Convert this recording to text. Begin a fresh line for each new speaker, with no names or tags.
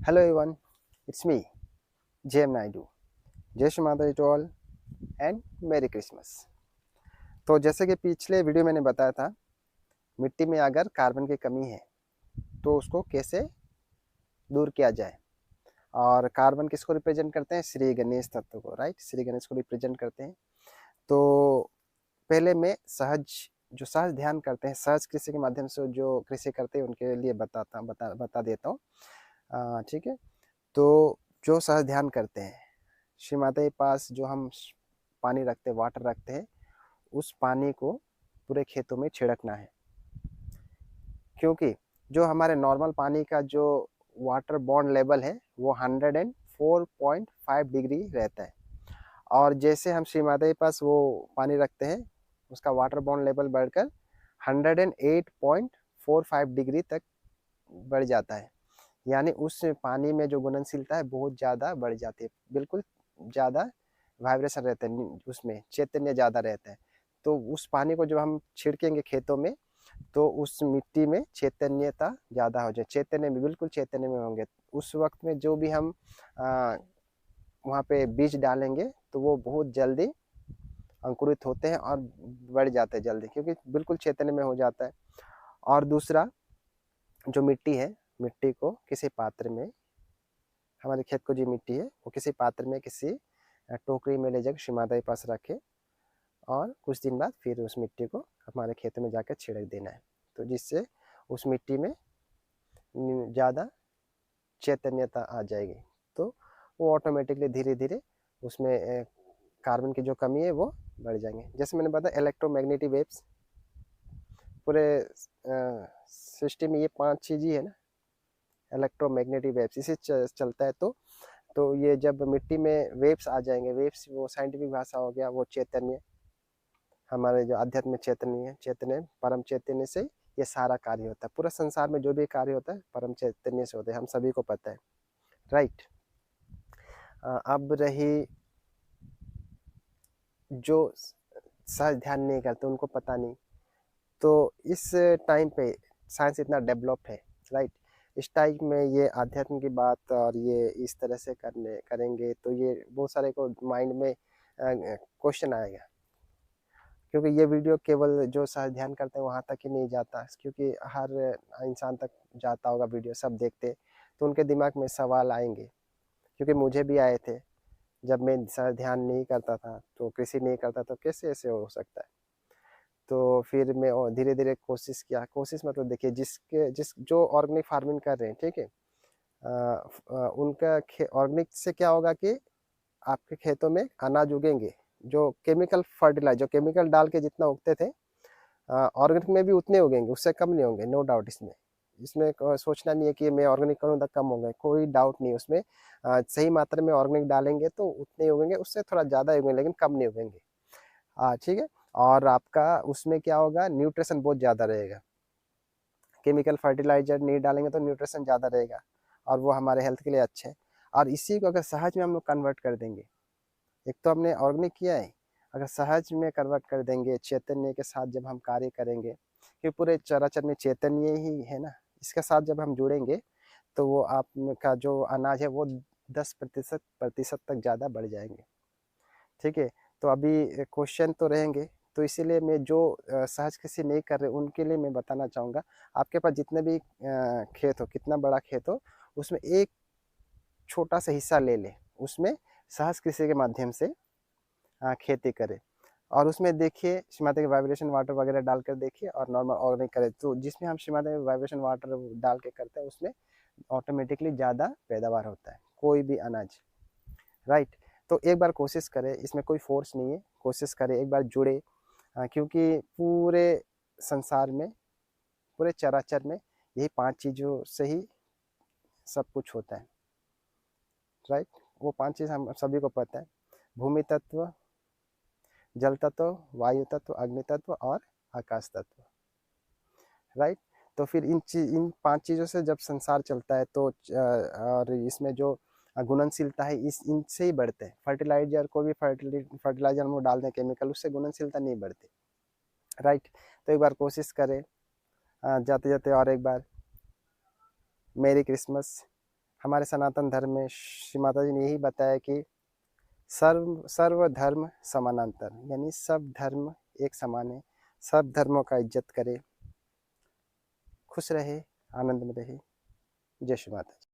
Hello everyone, it's me, JM Naidu. जय श्री माता to all and merry Christmas. तो जैसे कि पिछले वीडियो मैंने बताया था, मिट्टी में अगर कार्बन की कमी है तो उसको कैसे दूर किया जाए। और कार्बन किसको रिप्रेजेंट करते हैं? श्री गणेश तत्व को, राइट। श्री गणेश को रिप्रेजेंट करते हैं। तो पहले मैं सहज ध्यान करते हैं, सहज कृषि के माध्यम से जो कृषि करते हैं उनके लिए बता देता हूँ। ठीक है। तो जो सहज ध्यान करते हैं, श्री माता के पास जो हम पानी रखते हैं, वाटर रखते हैं, उस पानी को पूरे खेतों में छिड़कना है। क्योंकि जो हमारे नॉर्मल पानी का जो वाटर बॉन्ड लेवल है वो 104.5 डिग्री रहता है। और जैसे हम श्री माता के पास वो पानी रखते हैं, उसका वाटर बॉन्ड लेवल बढ़कर 108.45 डिग्री तक बढ़ जाता है। यानी उस पानी में जो घुलनशीलता है बहुत ज़्यादा बढ़ जाती है, बिल्कुल ज़्यादा वाइब्रेशन रहता है, उसमें चैतन्य ज़्यादा रहता है। तो उस पानी को जब हम छिड़केंगे खेतों में तो उस मिट्टी में चैतन्यता ज़्यादा हो जाए, चैतन्य में, बिल्कुल चैतन्य में होंगे। उस वक्त में जो भी हम वहाँ पे बीज डालेंगे तो वो बहुत जल्दी अंकुरित होते हैं और बढ़ जाते हैं जल्दी, क्योंकि बिल्कुल चैतन्य में हो जाता है। और दूसरा, जो मिट्टी है, मिट्टी को किसी पात्र में, हमारे खेत को जो मिट्टी है वो किसी पात्र में, किसी टोकरी में ले जाकर श्री माता के पास रखे और कुछ दिन बाद फिर उस मिट्टी को हमारे खेत में जाकर छिड़क देना है। तो जिससे उस मिट्टी में ज़्यादा चैतन्यता आ जाएगी, तो वो ऑटोमेटिकली धीरे धीरे उसमें कार्बन की जो कमी है वो बढ़ जाएंगे। जैसे मैंने बताया, इलेक्ट्रोमैग्नेटिक वेव्स, पूरे सृष्टि में ये 5 चीज़ ही है ना, इलेक्ट्रोमैग्नेटिक वेव्स, इसे चलता है। तो ये जब मिट्टी में वेव्स आ जाएंगे, वेव्स वो साइंटिफिक भाषा हो गया, वो चैतन्य, हमारे जो आध्यात्मिक चैतन्य, चैतन्य परम चैतन्य से ये सारा कार्य होता है। पूरा संसार में जो भी कार्य होता है परम चैतन्य से होता है, हम सभी को पता है, राइट। अब रही जो सहज ध्यान नहीं करते, उनको पता नहीं। तो इस टाइम पे साइंस इतना डेवलप है, राइट। इस टाइम में ये आध्यात्म की बात और ये इस तरह से करेंगे तो ये बहुत सारे को माइंड में क्वेश्चन आएगा। क्योंकि ये वीडियो केवल जो सहज ध्यान करते हैं वहाँ तक ही नहीं जाता, क्योंकि हर इंसान तक जाता होगा वीडियो, सब देखते, तो उनके दिमाग में सवाल आएंगे। क्योंकि मुझे भी आए थे, जब मैं सहज ध्यान नहीं करता था, तो कृषि नहीं करता, तो कैसे ऐसे हो सकता है। तो फिर मैं धीरे धीरे कोशिश किया। कोशिश मतलब देखिए, जो ऑर्गेनिक फार्मिंग कर रहे हैं, ठीक है, उनका ऑर्गेनिक से क्या होगा कि आपके खेतों में अनाज उगेंगे। जो केमिकल फर्टिलाइजर, जो केमिकल डाल के जितना उगते थे, ऑर्गेनिक में भी उतने उगेंगे, उससे कम नहीं होंगे, नो डाउट। इसमें इसमें सोचना नहीं है कि मैं ऑर्गेनिक करूँ तो कम होंगे, कोई डाउट नहीं उसमें। सही मात्रा में ऑर्गेनिक डालेंगे तो उतने उगेंगे, उससे थोड़ा ज़्यादा उगेंगे, लेकिन कम नहीं उगेंगे। ठीक है। और आपका उसमें क्या होगा, न्यूट्रिशन बहुत ज़्यादा रहेगा। केमिकल फर्टिलाइजर नहीं डालेंगे तो न्यूट्रिशन ज़्यादा रहेगा और वो हमारे हेल्थ के लिए अच्छा है। और इसी को अगर सहज में हम लोग कन्वर्ट कर देंगे, एक तो हमने ऑर्गेनिक किया है, अगर सहज में कन्वर्ट कर देंगे, चैतन्य के साथ जब हम कार्य करेंगे, कि पूरे चराचर में चैतन्य ही है ना, इसके साथ जब हम जुड़ेंगे तो वो आपका जो अनाज है वो 10% तक ज़्यादा बढ़ जाएंगे। ठीक है। तो अभी क्वेश्चन तो रहेंगे, तो इसीलिए मैं जो सहज कृषि नहीं कर रहे उनके लिए मैं बताना चाहूँगा, आपके पास जितने भी खेत हो, कितना बड़ा खेत हो, उसमें एक छोटा सा हिस्सा ले ले, उसमें सहज कृषि के माध्यम से खेती करें। और उसमें देखिए श्रीमाता के वाइब्रेशन वाटर वगैरह डालकर देखिए, और नॉर्मल ऑर्गेनिक करें। तो जिसमें हम श्रीमाता के वाइब्रेशन वाटर डाल के करते हैं उसमें ऑटोमेटिकली ज़्यादा पैदावार होता है, कोई भी अनाज, राइट। तो एक बार कोशिश करें, इसमें कोई फोर्स नहीं है, कोशिश करें, एक बार जुड़े। क्योंकि पूरे संसार में, पूरे चराचर में यही 5 चीज़ों से ही सब कुछ होता है, राइट। वो 5 चीज़ हम सभी को पता है: भूमि तत्व, जल तत्व, वायु तत्व, अग्नि तत्व और आकाश तत्व, राइट। तो फिर इन 5 चीज़ों से जब संसार चलता है तो और इसमें जो घुलनशीलता है इस इनसे ही बढ़ते हैं। फर्टिलाइजर, कोई भी फर्टिलाइजर हम डाल दें केमिकल, उससे घुलनशीलता नहीं बढ़ती, राइट। तो एक बार कोशिश करें। जाते जाते और एक बार मेरी क्रिसमस, हमारे सनातन धर्म में श्री माता जी ने यही बताया कि सर्व धर्म समानांतर, यानी सब धर्म एक समान है, सब धर्मों का इज्जत करे, खुश रहे, आनंद में रहे। जय श्री माता जी।